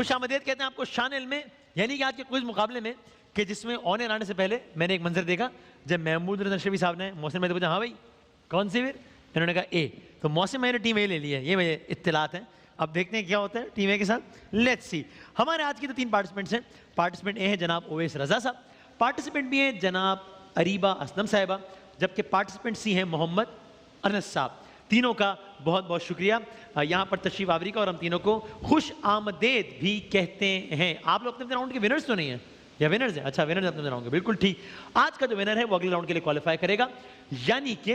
खुशामदीद कहते हैं आपको शान इल्म में, यानी कि आज के क्विज मुकाबले में कि जिसमें ऑन एयर आने से पहले मैंने एक मंजर देखा जब महमूद रज़ा शफी साहब ने मोहसिन भाई से पूछा हाँ भाई कौन सी फिर, इन्होंने कहा ए, तो मोहसिन भाई ने टीम ए ले ली है। ये मुझे इत्तलात हैं। अब देखते हैं क्या होता है टीम ए के साथ। Let's see. हमारे आज की तो 3 पार्टिसिपेंट्स हैं। पार्टिसिपेंट ए है जनाब ओवैस रज़ा साहब, पार्टिसिपेंट बी है जनाब अरीबा असलम साहिबा, जबकि पार्टिसिपेंट सी है मोहम्मद अनस साहब। तीनों का बहुत बहुत शुक्रिया यहाँ पर तशरीफ आवरी का, और हम तीनों को खुश आमदेद भी कहते हैं। आप लोग अपने राउंड के विनर्स तो नहीं है या विनर्स है? अच्छा विनर्स अपने राउंड के, बिल्कुल ठीक। आज का जो विनर है वो अगले राउंड के लिए क्वालिफाई करेगा, यानी कि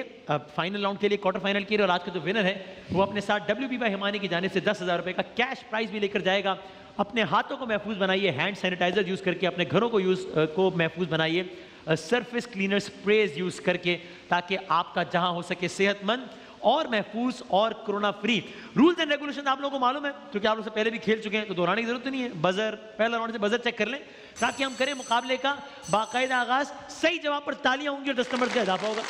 फाइनल राउंड के लिए, क्वार्टर फाइनल के लिए। और आज का जो विनर है वो अपने साथ WB भाई हिमानी की जानिब से 10,000 रुपये का कैश प्राइज भी लेकर जाएगा। अपने हाथों को महफूज बनाइए, हैंड सैनिटाइजर यूज़ करके अपने घरों को महफूज बनाइए, सरफेस क्लीनर स्प्रेज यूज़ करके, ताकि आपका जहां हो सके सेहतमंद और महफूज और corona free. Rules and regulation आप लोगों को मालूम है क्योंकि आप लोग से पहले भी खेल चुके हैं, तो दोहराने की जरूरत नहीं है। बजर पहला राउंड से बजर चेक कर लें ताकि हम करें मुकाबले का बाकायदा आगाज। सही जवाब पर तालियां होंगी और 10 नंबर का इजाफा होगा,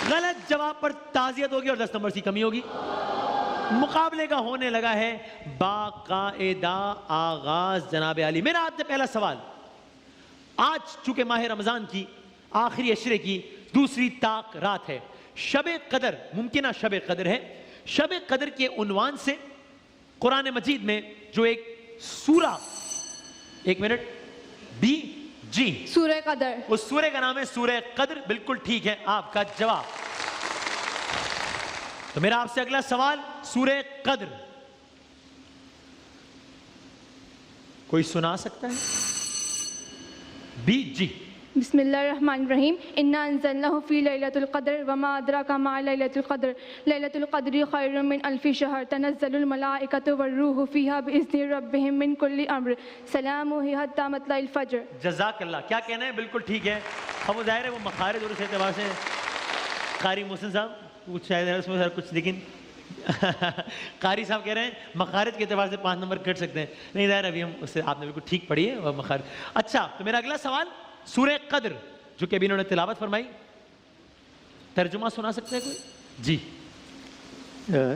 गलत जवाब पर ताजियत होगी और 10 नंबर की कमी होगी। मुकाबले का होने लगा है बाकायदा आगाज। जनाब आली, मेरा आपसे पहला सवाल, आज चूंकि माह रमजान की आखिरी अशरे की दूसरी ताक रात है, शब कदर मुमकिन शब कदर है, शब कदर के उन्वान से कुरान मजीद में जो एक सूरा, 1 मिनट, बी जी सूरह कदर, उस सूरह का नाम है सूरह कदर। बिल्कुल ठीक है आपका जवाब। तो मेरा आपसे अगला सवाल, सूरह कदर कोई सुना सकता है? बी जी। बिस्मिल्लाहिर्रहमानिर्रहीम। इन्ना अंज़लनाहु फ़ी लैलतुल क़द्र वमा अदराका मा लैलतुल क़द्र लैलतुल क़द्रि खैरुम मिन अल्फ़ि शहर तनज़्ज़लुल मलाइकतु वर्रूहु फ़ीहा बिइज़्नि रब्बिहिम मिन कुल्लि अम्र सलामुन हिय हत्ता मतलइल फ़ज्र। जज़ाकल्लाह। क्या कहना है? बिल्कुल ठीक है। अब वो ज़ाहिर है वो मखारिज और उस एतबार से कारी मोहसिन साहब कुछ शायद है उसमें कुछ, लेकिन कारी साहब कह रहे हैं मखारिज के एतबार से 5 नंबर कट सकते हैं। नहीं ज़ाहिर अभी हम उससे, आपने बिल्कुल ठीक पढ़ी है और मखारिज। अच्छा, तो मेरा अगला सवाल, सूरह कद्र जो कि अभी इन्होंने तिलावत फरमाई, तर्जुमा सुना सकते हैं कोई? जी।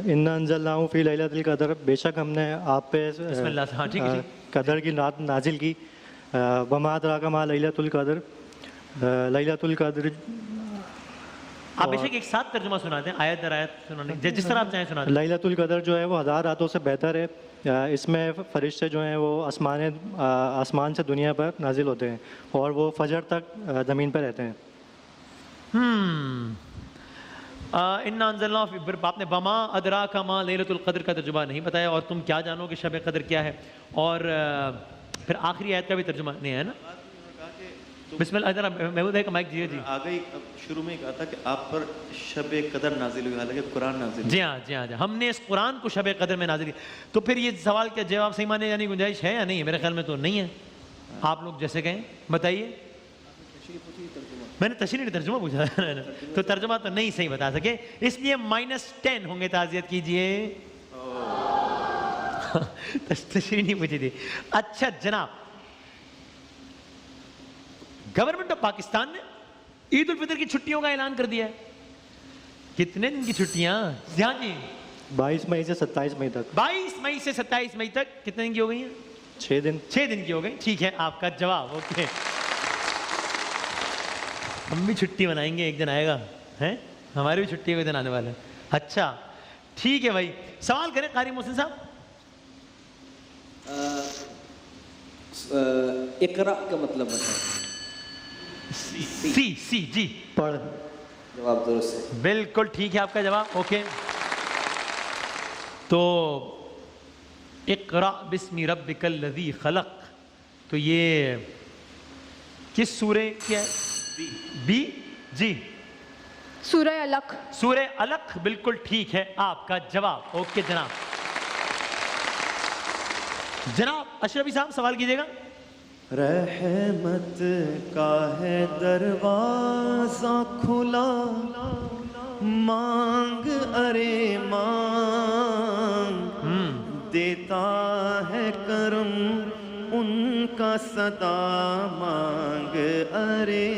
इन्ना अंज़लनाहु फ़ी लैलतुल क़द्र, बेशक हमने आप पे बिस्मिल्लाह। हाँ ठीक है। कदर की रात नाजिल की। वमा अदराका मा लैलतुल क़द्र, लैलतुल क़द्र। आप बेशक एक साथ तर्जुमा सुनाते हैं, आयत दर आयत सुनाने, जिस तरह आप चाहें सुनाते हैं। लैलतुल क़द्र जो है वो 1000 रातों से बेहतर है। इसमें फरिश्ते जो हैं वो आसमान से दुनिया पर नाजिल होते हैं और वो फजर तक ज़मीन पर रहते हैं। इन्ना अंज़लनाहु फ़ी, आपने बमा अदराका मा लैलतुल क़द्र का तर्जुमा नहीं बताया, और तुम क्या जानो कि शब कद्र क्या है, और फिर आखिरी आयत का भी तर्जुमा नहीं है ना। बिस्मिल्लाह। जरा महमूद है का माइक जी। जी आगे शुरू में कहा था कि आप पर शब कदर नाजिल हुई, हालांकि कुरान नाजिल। जी हाँ जी हाँ जी, हमने इस कुरान को शब कदर में नाजिल किया। तो फिर ये सवाल क्या जवाब सही माने जाने की गुंजाइश है या नहीं? मेरे ख्याल में तो नहीं है। आप लोग जैसे कहें बताइए। मैंने तशरीह तर्जुमा पूछा तो तर्जुमा तो नहीं सही बता सके, इसलिए -10 होंगे। ताज़ियत कीजिए। तशरीह नहीं पूछी थी। अच्छा जनाब, गवर्नमेंट ऑफ पाकिस्तान ने ईद उल फितर की छुट्टियों का ऐलान कर दिया है। कितने दिन की छुट्टियां? हाँ जी, 22 मई से 27 मई तक। 22 मई से 27 मई तक कितने दिन की हो गई हैं? 6 दिन। 6 दिन की हो गई। ठीक है आपका जवाब। ओके, हम भी छुट्टी मनाएंगे, एक दिन आएगा हैं, हमारी भी छुट्टी का दिन आने वाला है। अच्छा ठीक है भाई, सवाल करें कारी मोहसिन साहब। इकरा का मतलब बताएं। सी जी, पढ़। जवाब दुरुस्त है, बिल्कुल ठीक है आपका जवाब। ओके, तो इक़रा बिस्मि रब्बिकल लज़ी खलक़, तो ये किस सूरे की है? बी जी, सूरह अलक। सूरह अलक, बिल्कुल ठीक है आपका जवाब। ओके जनाब। जनाब अशरफी साहब सवाल कीजिएगा। रहमत का है दरवाजा खुला, मांग अरे मांग, देता है करम उनका सदा, मांग अरे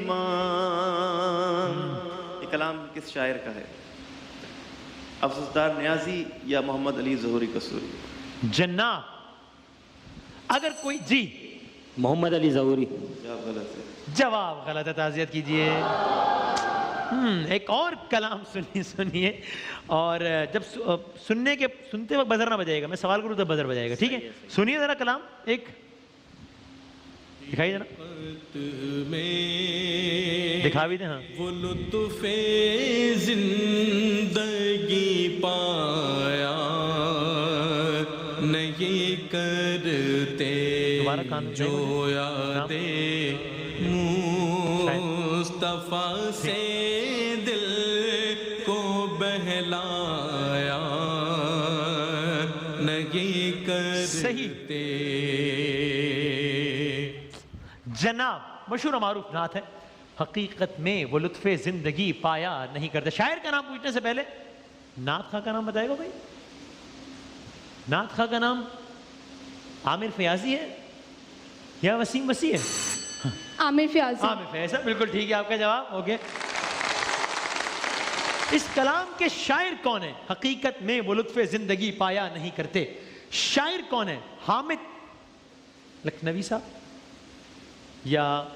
मांग। ये कलाम किस शायर का है? अफसुसदार न्याजी या मोहम्मद अली ज़ोहरी कसूरी? जन्नाब, अगर कोई जी, मोहम्मद अली ज़हूरी। जवाब गलत है। जवाब गलत है, ताज़ियत कीजिए। एक और कलाम सुनिए और जब सुनते वक्त बजर ना बजाएगा, मैं सवाल करूँ तब बजर बजाएगा, ठीक है? सुनिए जरा कलाम, एक दिखाइए जरा, दिखा भी दे। हाँ, वो लुत्फ़े जिंदगी पाया नहीं करते दोबारा कान जो यादे मुस्तफा से दिल को बहलाया नहीं सही। करते। जनाब मशहूर मारूफ नात है, हकीकत में वो लुत्फ़े जिंदगी पाया नहीं करते। शायर का नाम पूछने से पहले नात खां का नाम बताएगा भाई? नात खां का नाम आमिर फयाजी है या वसीम मसीह है? आमिर फयाजी। आमिर फयाजी, बिल्कुल ठीक है आपका जवाब। ओके, इस कलाम के शायर कौन है? हकीकत में वो लुत्फ़े जिंदगी पाया नहीं करते, शायर कौन है? हामिद लखनवी साहब या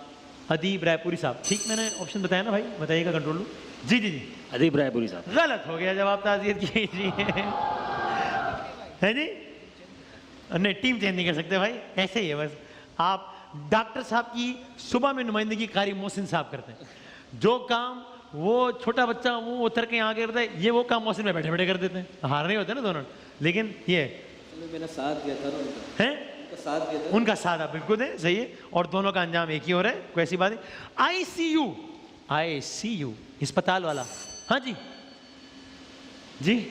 अदीब रायपुरी साहब? ठीक मैंने ऑप्शन बताया ना भाई? बताइएगा कंट्रोल रूम। जी जी जी, अदीब रायपुरी साहब। गलत हो गया जवाब, ताज़ियत कीजिए। है जी? नहीं, टीम चेंज नहीं कर सकते भाई, ऐसे ही है बस। आप डॉक्टर साहब की सुबह में नुमाइंदगी कारी मोहसिन साहब करते हैं। जो काम वो छोटा बच्चा मुंह उतर के यहाँ करता है, ये वो काम मोहसिन में बैठे बैठे कर देते हैं। हार नहीं होते ना दोनों, लेकिन ये मैंने साथ दिया था ना उनका। है साथ दिया था। उनका सादा, बिल्कुल है, सही है। और दोनों का अंजाम एक ही हो रहा है, कोई ऐसी बात नहीं। ICU अस्पताल वाला, हाँ जी जी,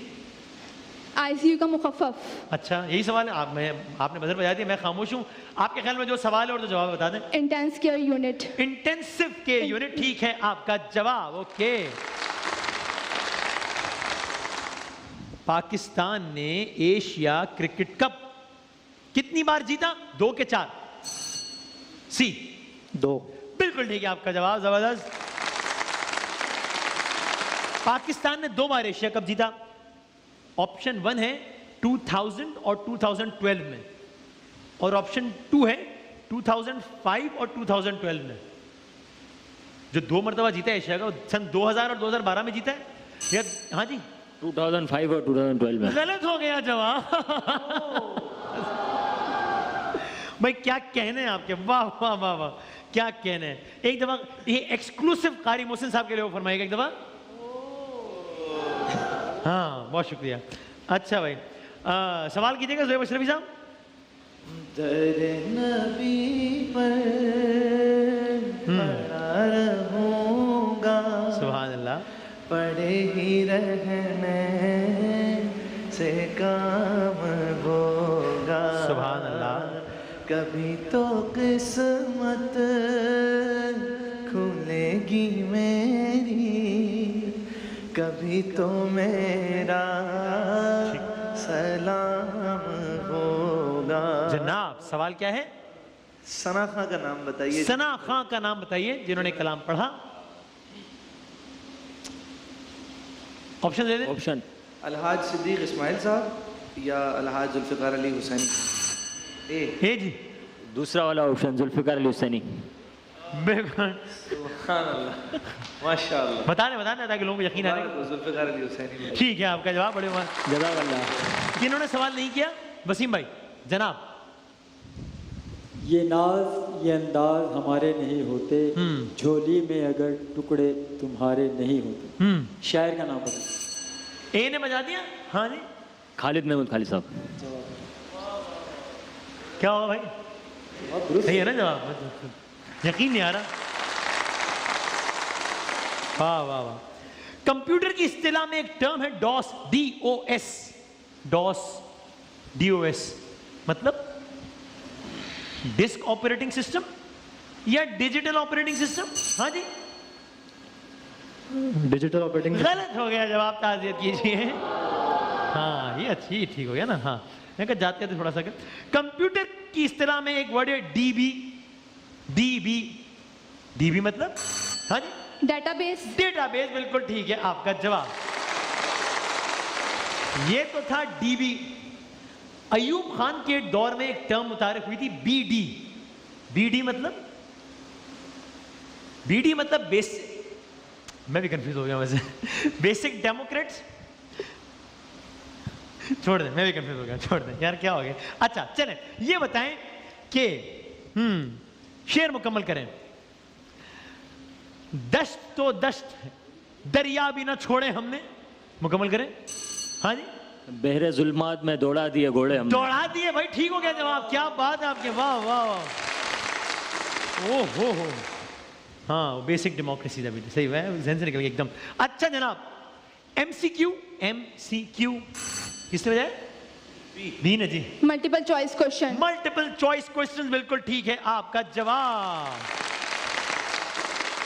ICU का मुखफ़फ़। अच्छा यही सवाल है। आपने बजर बजा दिया, मैं खामोश हूँ। आपके ख्याल में जो सवाल है और जो जवाब बता दें। Intense care unit. Intensive care unit, ठीक है आपका जवाब। ओके, पाकिस्तान ने एशिया क्रिकेट कप कितनी बार जीता? 2 के 4? सी 2। बिल्कुल ठीक है आपका जवाब, जबरदस्त। पाकिस्तान ने 2 बार एशिया कप जीता। ऑप्शन 1 है 2000 और 2012 में, और ऑप्शन 2 है 2005 और 2012 में। जो 2 मरतबा जीता है एशिया कप, सन 2000 और 2012 में जीता है या? हाँ जी, 2005 और 2012 में। गलत हो गया जवाब। भाई क्या कहने हैं आपके, वाह वाह वाह वाह, क्या कहने हैं। एक दफा ये एक्सक्लूसिव कारी मोहसिन साहब के लिए वो फरमाएगा एक दफा। हाँ बहुत शुक्रिया। अच्छा भाई, सवाल कीजिएगा ज़ोएब अशरफी साहब। दर नबी पर पड़ा रहूंगा, सुभान अल्लाह। पड़े ही रहने से काम होगा, सुभान अल्लाह। कभी तो किस्मत खुलेगी मेरी, कभी तो मेरा सलाम होगा। जनाब सवाल क्या है? सना खां का नाम बताइए। सना खां का नाम बताइए जिन्होंने कलाम पढ़ा। ऑप्शन दे दें। ऑप्शन अलहाज सिद्दीक इस्माइल साहब या अलहाज जुल्फ़िकार अली हुसैनी। ए जी, दूसरा वाला ऑप्शन जुल्फ़िकार अली हुसैनी। बिल्कुल, सुभान अल्लाह, माशाअल्लाह। बता दें ताकि लोगों को यकीन आए। जुल्फ़िकार अली हुसैनी। ठीक है आपका जवाब, बड़े हुआ। जज़ाक अल्लाह। जिन्होंने सवाल नहीं किया, वसीम भाई। जनाब ये नाज ये अंदाज हमारे नहीं होते, झोली में अगर टुकड़े तुम्हारे नहीं होते। शायर का नाम बताइए। ए ने बजा दिया। हाँ जी, खालिद महमूद खालिद साहब। क्या होगा भाई? सही है ना जवाब? यकीन नहीं आ रहा। वाह वाह वाह। कंप्यूटर की इस्तिलाह में एक टर्म है डॉस, DOS। डॉस DOS मतलब डिस्क ऑपरेटिंग सिस्टम या डिजिटल ऑपरेटिंग सिस्टम? हाँ जी, डिजिटल ऑपरेटिंग। गलत हो गया जवाब, ताज़ियत कीजिए। हाँ ये अच्छी ठीक हो गया ना। हाँ मैं कहा जाते थे थोड़ा सा। कंप्यूटर की इस्तिलाह में एक वर्ड है DB मतलब? हाँ जी, डेटाबेस। डेटाबेस, बिल्कुल ठीक है आपका जवाब। ये तो था DB। अयूब खान के दौर में एक टर्म मुतारिफ हुई थी बीडी। बीडी मतलब बेसिक, मैं भी कंफ्यूज हो गया वैसे, बेसिक डेमोक्रेट्स, छोड़ दे, मैं भी कंफ्यूज हो गया, छोड़ दे यार, क्या हो गया। अच्छा चलें, ये बताएं कि शेर मुकम्मल करें। दश्त तो दश्त दरिया भी ना छोड़े हमने, मुकम्मल करें। हाँ जी, बहरे जुल्मात में दौड़ा दिए घोड़े हमने। दौड़ा दिए भाई, ठीक हो गया जवाब, क्या बात है आपके, वाह वाह वाह, ओ हो, हाँ बेसिक डेमोक्रेसी का भी सही है, जहन से निकल गया एकदम। अच्छा जनाब, एमसीक्यू किसने बजाया? बी ने जी, multiple choice question. Multiple choice question, बिल्कुल ठीक है आपका जवाब।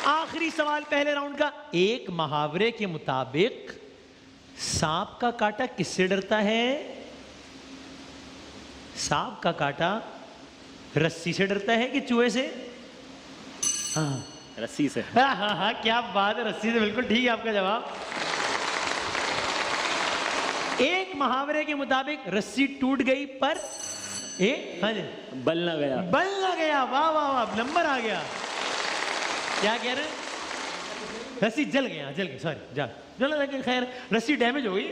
आखिरी सवाल पहले राउंड का। एक मुहावरे के मुताबिक सांप का कांटा किससे डरता है? सांप का कांटा रस्सी से डरता है कि चूहे से? हाँ रस्सी से। हाँ, क्या बात है, रस्सी से, बिल्कुल ठीक है आपका जवाब। एक मुहावरे के मुताबिक रस्सी टूट गई पर हाँ जी, बल ना गया। बल ना गया, वाह वाह वाह, नंबर आ गया। क्या कह रहे हैं? रस्सी जल गया, सॉरी जलना, खैर रस्सी डैमेज हो गई,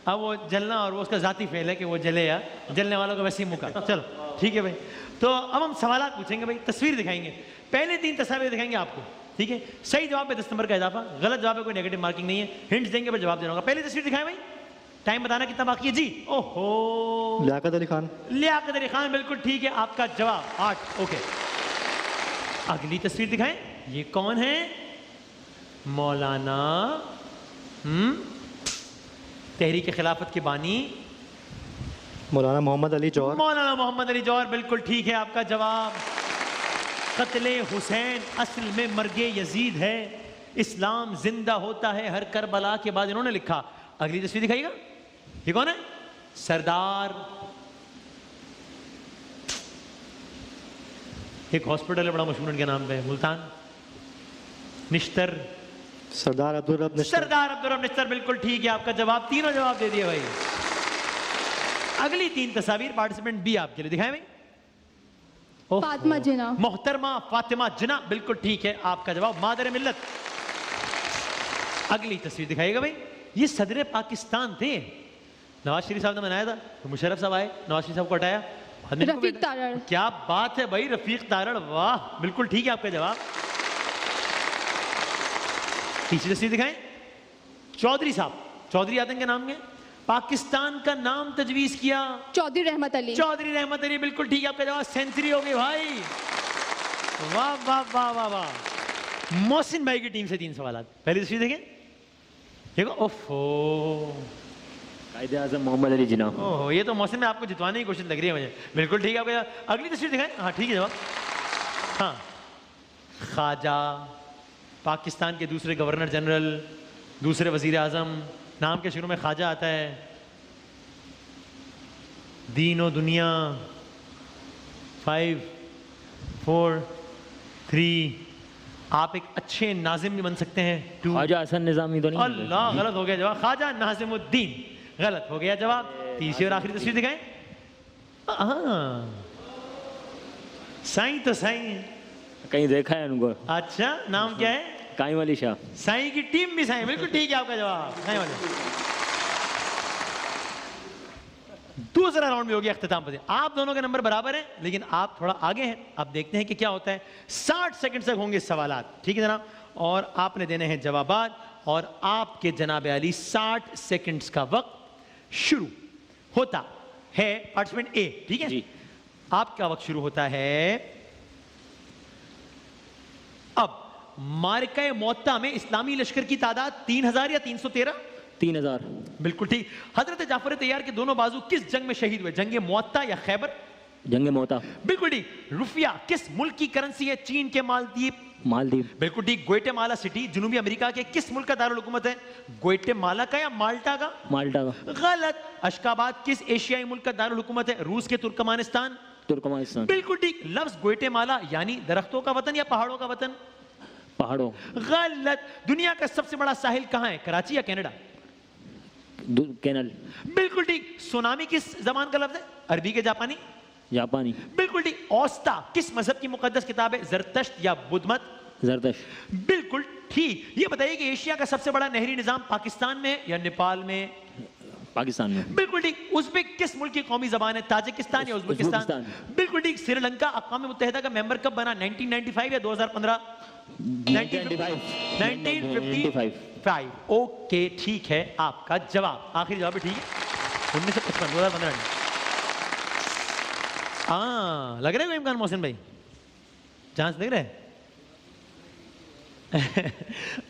अब वो जलना और वो उसका जाती फेल है कि वो जले या जलने वालों का वैसे ही मुका। चलो ठीक है भाई, तो अब हम सवाल पूछेंगे भाई, तस्वीर दिखाएंगे, पहले 3 तस्वीरें दिखाएंगे आपको, ठीक है? सही जवाब पे 10 नंबर का इजाफा, गलत जवाब पे कोई नेगेटिव मार्किंग नहीं है, हिंट्स देंगे पर जवाब देना होगा। पहली तस्वीर दिखाएं भाई, टाइम बताना कितना बाकी है जी। ओहो, लियाकत अली खान। लियाकत अली खान, बिल्कुल ठीक है आपका जवाब, 8। ओके, अगली तस्वीर दिखाएं, ये कौन है? मौलाना तहरीक खिलाफत के बानी मौलाना मोहम्मद अली जौहर। मौलाना मोहम्मद अली जौहर, बिल्कुल ठीक है आपका जवाब। कत्ले हुसैन असल में मर्गे यजीद है, इस्लाम जिंदा होता है हर करबला के बाद, इन्होंने लिखा। अगली तस्वीर दिखाइएगा, ये कौन है? सरदार, एक हॉस्पिटल है बड़ा मशहूर उनके नाम पे, मुल्तान, निश्तर, सरदार अब्दुल रब निश्तर। सरदार अब्दुल रब निश्तर, बिल्कुल ठीक है आपका जवाब। तीनों जवाब दे दिए भाई। अगली 3 तस्वीर पार्टिसिपेंट बी आपके लिए दिखाएं भाई। फातिमा जिना। मोहतरमा फातिमा जिना, बिल्कुल ठीक है आपका जवाब, मादर मिल्लत। अगली तस्वीर दिखाइएगा भाई, ये सदर पाकिस्तान थे, नवाज शरीफ साहब ने बनाया था, तो मुशर्रफ साहब आए, नवाज शरीफ साहब को हटाया, रफीक तारड़। क्या बात है भाई, रफीक तारड़, वाह बिल्कुल ठीक है आपका जवाब। तीसरी तस्वीर दिखाएं, चौधरी साहब, चौधरी आते हैं के नाम में, पाकिस्तान का नाम तजवीज किया, चौधरी रहमत अली। चौधरी रहमत अली, बिल्कुल ठीक है आपका जवाब। सेंचुरी हो गई भाई, वाह वाह वाह वाह वाह। मोहसिन भाई की टीम से 3 सवाल। पहली तस्वीर देखें, देखो, ओफो, कायदे आज़म मोहम्मद अली जिन्ना। ओहो, ये तो मोहसिन में आपको जितवाने की कोशिश लग रही है मुझे, बिल्कुल ठीक है आपका जवाब। अगली तस्वीर दिखाएं, हाँ ठीक है जवाब। हाँ, ख्वाजा, पाकिस्तान के दूसरे गवर्नर जनरल, दूसरे वजीर आजम, नाम के शुरू में ख्वाजा आता है। दीन दुनिया, 5 4 3, आप एक अच्छे नाजिम भी बन सकते हैं। 2, ख्वाजा हसन निज़ामी तो नहीं? अल्लाह, गलत हो गया जवाब, ख्वाजा नाजिमुद्दीन, गलत हो गया जवाब। तीसरी और आखिरी तस्वीर दिखाएं, साईं तो साईं, कहीं देखा है उनको? अच्छा, नाम क्या है? काइम अली शाह। साईं की टीम भी साईं, बिल्कुल ठीक है आपका जवाब, साईं वाले। दूसरा राउंड में हो गया अख्तिताम पर। आप दोनों के नंबर बराबर हैं, लेकिन आप थोड़ा आगे हैं। अब देखते हैं कि क्या होता है। 60 सेकंड तक होंगे सवालात, ठीक है जनाब, और आपने देने हैं जवाबात, और आपके जनाब अली 60 सेकंड्स का वक्त शुरू होता है। पार्टिसिपेंट ए, ठीक है जी, आपका वक्त शुरू होता है अब। मार्का मोत्ता में इस्लामी लश्कर की तादाद 3000 या 313? 3000। बिल्कुल ठीक। हजरत जाफर तैयार के दोनों बाजू किस जंग में शहीद हुए? जंग मुअत्ता या खैबर? जंग मोता। बिल्कुल ठीक। रुपया किस मुल्क की करेंसी है? चीन के मालदीव। मालदीव। बिल्कुल ठीक। ग्वाटेमाला सिटी जनूबी अमेरिका के किस मुल्क का दारुल हुकूमत है? ग्वाटेमाला का या माल्टा का? माल्टा का। गलत। अशकाबाद किस एशियाई मुल्क का दारुल हुकूमत है? रूस के तुर्कमानिस्तान। तुर्कमानिस्तान। बिल्कुल ठीक। लफ्ज ग्वाटेमाला यानी दरख्तों का वतन या पहाड़ों का वतन? पहाड़ों। गलत। दुनिया का सबसे बड़ा साहिल कहां है? कराची या कनाडा? कैनल। बिल्कुल ठीक। सुनामी किस जबान का लफ्ज है? अरबी के जापानी? जापानी। बिल्कुल ठीक। औस्ता किस मजहब की मुकद्दस किताब है? जरतश्त या बुद्ध मत? जरदश। बिल्कुल ठीक। ये बताइए कि एशिया का सबसे बड़ा नहरी निजाम पाकिस्तान में या नेपाल में? पाकिस्तान में। बिल्कुल ठीक। उज़्बेक किस मुल्क की कौमी जबान है? ताजिकिस्तान या उज़्बेकिस्तान? बिल्कुल ठीक। श्रीलंका अक़वाम मुत्तहिदा का मेंबर कब बना? 1995 या 2015? 1955। ओके ठीक है आपका जवाब। आखिरी जवाब भी ठीक है। 1955 2015। हाँ लग रहा है इमरान मोहसिन भाई, चांस लग रहा है।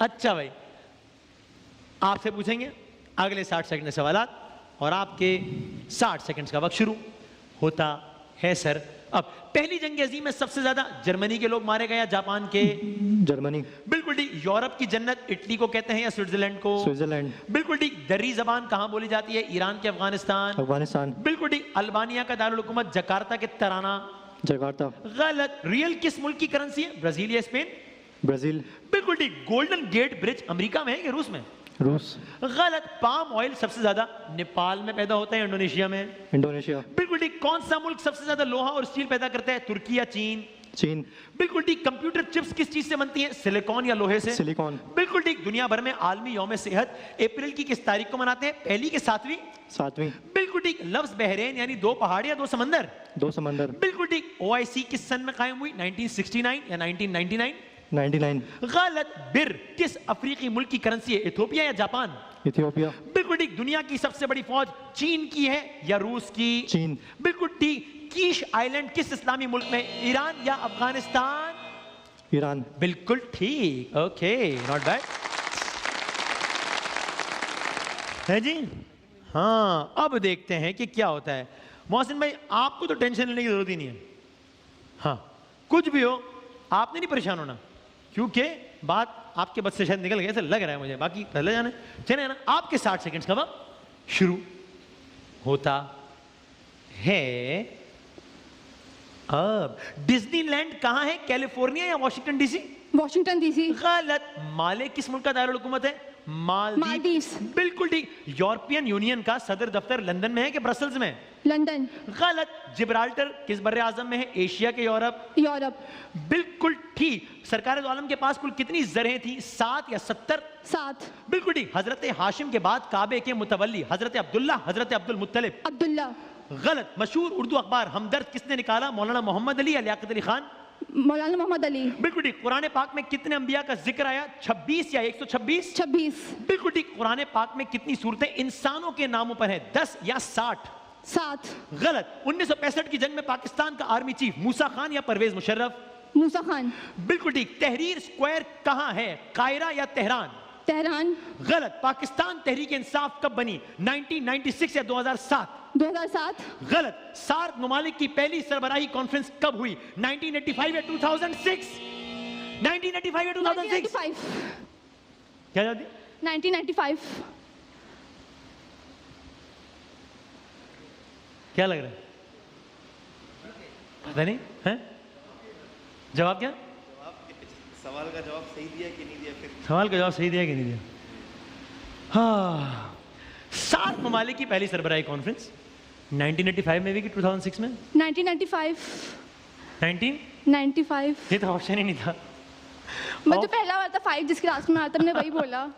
अच्छा भाई, आपसे पूछेंगे अगले 60 सेकंड के सवाल और आपके 60 सेकंड का वक्त शुरू होता है सर। अब पहली जंग अजीम में सबसे ज्यादा जर्मनी के लोग मारे गए या जापान के? जर्मनी। बिल्कुल ठीक। यूरोप की जन्नत इटली को कहते हैं या स्विट्जरलैंड को? स्विट्जरलैंड। बिल्कुल ठीक। दर्री जबान कहां बोली जाती है? ईरान के अफगानिस्तान? अफगानिस्तान। बिल्कुल ठीक। अल्बानिया का दारुल हुकूमत जकार्ता के तराना? जकार्ता। गलत। रियल किस मुल्क की करेंसी है? ब्राजील या स्पेन? ब्राजील। बिल्कुल ठीक। गोल्डन गेट ब्रिज अमेरिका में है कि रूस में? रूस। गलत। पाम ऑयल सबसे ज्यादा नेपाल में पैदा होता है, इंडोनेशिया में? इंडोनेशिया। बिल्कुल ठीक। कौन सा मुल्क सबसे ज्यादा लोहा और स्टील पैदा करता है? तुर्की या चीन? चीन। बिल्कुल ठीक। कंप्यूटर चिप्स किस चीज से बनती हैं? सिलिकॉन या लोहे से? सिलिकॉन। बिल्कुल ठीक। दुनिया भर में आलमी यौम सेहत अप्रैल की किस तारीख को मनाते हैं? पहली के 7वीं? 7वीं। बिल्कुल ठीक। लफ्ज बहरेन यानी दो पहाड़ या दो समंदर? दो समंदर। बिल्कुल ठीक। ओआईसी किस सन में कायम हुई? 1969 या 1999? 99। गलत। बिर किस अफ्रीकी मुल्क की करेंसी है? इथियोपिया या जापान? इथियोपिया। बिल्कुल ठीक। दुनिया की सबसे बड़ी फौज चीन की है या रूस की? चीन। बिल्कुल ठीक। कीश आइलैंड किस इस्लामी मुल्क में? ईरान या अफगानिस्तान? ईरान। बिल्कुल ठीक। ओके नॉट बैड है जी। हाँ अब देखते हैं कि क्या होता है। मोहसिन भाई आपको तो टेंशन लेने की जरूरत ही नहीं है। हाँ कुछ भी हो आपने नहीं परेशान होना, क्योंकि बात आपके बस से शायद निकल गया ऐसा लग रहा है मुझे। बाकी पहले जाने चले ना। आपके 60 सेकंड्स का वक्त शुरू होता है अब। डिज्नीलैंड कहां है? कैलिफोर्निया या वॉशिंगटन डीसी? Washington DC. गलत। माले किस मुल्क का दारुल हुकूमत है? मालदीव्स। बिल्कुल ठीक। यूरोपियन यूनियन का सदर दफ्तर लंदन में है कि ब्रसल्स में? लंदन। गलत। जिब्राल्टर किस बर्रे आजम में है? एशिया के यूरोप? यूरोप। बिल्कुल ठीक। सरकार दो आलम के पास कुल कितनी ज़रें थी? 7 या 70? 7। बिल्कुल ठीक। हजरत हाशिम के बाद काबे के मुतवल्ली? हजरत अब्दुल्ला, हजरत अब्दुल मुत्तलिब? अब्दुल्ला। गलत। मशहूर उर्दू अखबार हमदर्द किसने निकाला? मौलाना मोहम्मद अली या लियाकत अली खान? मौलाना मोहम्मद अली। बिल्कुल ठीक। कुरान पाक में कितने अंबिया का जिक्र आया? 26 या 126? 26। बिल्कुल ठीक। कुरान पाक में कितनी सूरतें इंसानों के नामों पर है? 10 या 60? 7। गलत। 1965 की जंग में पाकिस्तान का आर्मी चीफ मूसा खान या परवेज मुशर्रफ? मूसा खान। बिल्कुल ठीक। तहरीर स्क्वायर कहां है? कायरा या तेहरान? तेहरान। गलत। पाकिस्तान तहरीक इंसाफ कब बनी? 1996 या 2007? 2007। गलत। सार्क ममालिक की पहली सरबराही कॉन्फ्रेंस कब हुई? 1985 या 2006? 1985 या 2006? 1995। क्या जाती? 1995। क्या लग रहा है? पता नहीं है। जवाब क्या? सवाल का जवाब सही दिया कि नहीं दिया? फिर सवाल का जवाब सही दिया कि नहीं दिया? हाँ, सार्क ममालिक की पहली सरबराही कॉन्फ्रेंस 1985 में भी कि 2006 में? 1995। 1995? ये तो ऑप्शन ही नहीं था। मैं तो पहला वाला था 5 जिसके लास्ट में आता, मैंने वही बोला।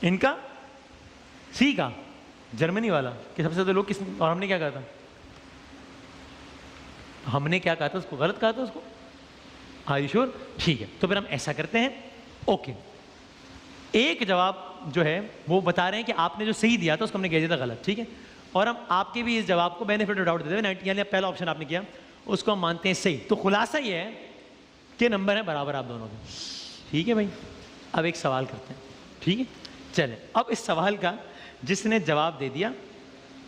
इनका सी का जर्मनी वाला कि सबसे ज्यादा लोग किस, और हमने क्या कहा था? हमने क्या कहा था उसको? गलत कहा था उसको? Are you sure? ठीक है, तो फिर हम ऐसा करते हैं। ओके, एक जवाब जो है वो बता रहे हैं कि आपने जो सही दिया था उसको हमने कह दिया था गलत, ठीक है, और हम आपके भी इस जवाब को बेनिफिट ऑफ डाउट देते हैं। यानी पहला ऑप्शन आपने किया उसको हम मानते हैं सही। तो खुलासा ये है कि नंबर है बराबर आप दोनों के, ठीक है भाई। अब एक सवाल करते हैं, ठीक है, चले। अब इस सवाल का जिसने जवाब दे दिया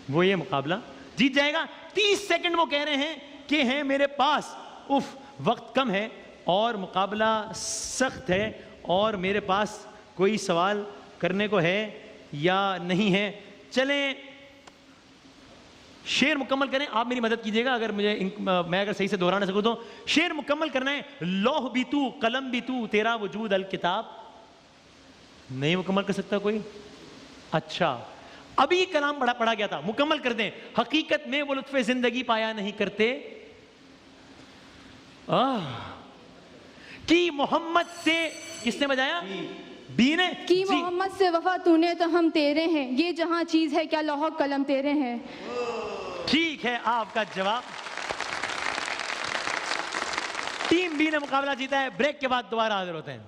वो ये मुकाबला जीत जाएगा। 30 सेकंड वो कह रहे हैं कि हैं मेरे पास, उफ वक्त कम है और मुकाबला सख्त है और मेरे पास कोई सवाल करने को है या नहीं है। चलें, शेर मुकम्मल करें। आप मेरी मदद कीजिएगा अगर मैं अगर सही से दोहरा ना सकूं तो। शेर मुकम्मल करना है। लौह भी तू कलम भी तू तेरा वजूद अल किताब। नहीं मुकम्मल कर सकता कोई? अच्छा, अभी कलाम पढ़ा गया था, मुकम्मल कर दें। हकीकत में वो लुत्फ़े जिंदगी पाया नहीं करते कि मोहम्मद से, किसने बजाया? बी ने। कि जी। मोहम्मद से वफा तूने तो हम तेरे हैं, ये जहां चीज है क्या लौह कलम तेरे हैं। ठीक है आपका जवाब। टीम बी ने मुकाबला जीता है। ब्रेक के बाद दोबारा हाजिर होते हैं।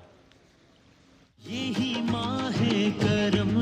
यही माह करम